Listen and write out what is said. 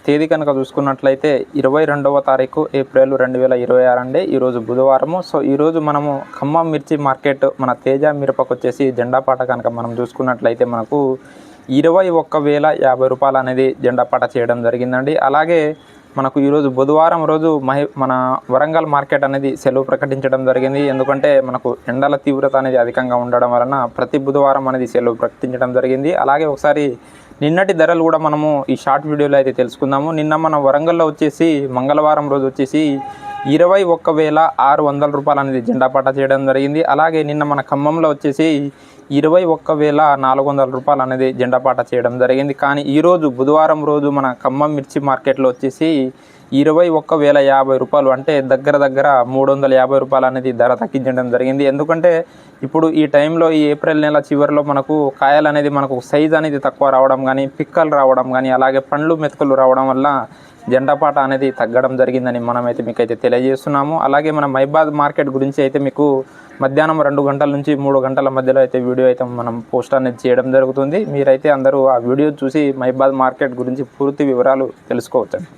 తేదీ కనుక చూసుకున్నట్లయితే 22వ తారీఖు ఏప్రిల్ 2026 అండి. ఈరోజు బుధవారము. సో ఈరోజు మనము ఖమ్మం మిర్చి మార్కెట్ మన తేజ మిరపకు వచ్చేసి జెండా పాట కనుక మనం చూసుకున్నట్లయితే మనకు 21,050 రూపాయలు అనేది జెండా పాట చేయడం జరిగిందండి. అలాగే మనకు ఈరోజు బుధవారం రోజు మన వరంగల్ మార్కెట్ అనేది సెలవు ప్రకటించడం జరిగింది. ఎందుకంటే మనకు ఎండల తీవ్రత అనేది అధికంగా ఉండడం వలన ప్రతి బుధవారం అనేది సెలవు ప్రకటించడం జరిగింది. అలాగే ఒకసారి నిన్నటి ధరలు కూడా మనము ఈ షార్ట్ వీడియోలో అయితే తెలుసుకుందాము. నిన్న మన వరంగల్లో వచ్చేసి మంగళవారం రోజు వచ్చేసి 21,600 రూపాయలు అనేది జెండా పాట చేయడం జరిగింది. అలాగే నిన్న మన ఖమ్మంలో వచ్చేసి 21,400 రూపాయలు అనేది జెండా పాట చేయడం జరిగింది. కానీ ఈరోజు బుధవారం రోజు మన ఖమ్మం మిర్చి మార్కెట్లో వచ్చేసి 21,050 రూపాయలు, అంటే దగ్గర 350 రూపాయలు అనేది ధర తగ్గించడం జరిగింది. ఎందుకంటే ఇప్పుడు ఈ టైంలో ఈ ఏప్రిల్ నెల చివరిలో మనకు కాయలు అనేది మనకు సైజ్ అనేది తక్కువ రావడం కానీ, పిక్కలు రావడం కానీ, అలాగే పండ్లు మెతుకులు రావడం వల్ల జెండాపాట అనేది తగ్గడం జరిగిందని మనమైతే మీకైతే తెలియజేస్తున్నాము. అలాగే మన మైబాద్ మార్కెట్ గురించి అయితే మీకు మధ్యాహ్నం 2 గంటల నుంచి 3 గంటల మధ్యలో అయితే వీడియో అయితే మనం పోస్ట్ అనేది చేయడం జరుగుతుంది. మీరైతే అందరూ ఆ వీడియో చూసి మైబాద్ మార్కెట్ గురించి పూర్తి వివరాలు తెలుసుకోవచ్చండి.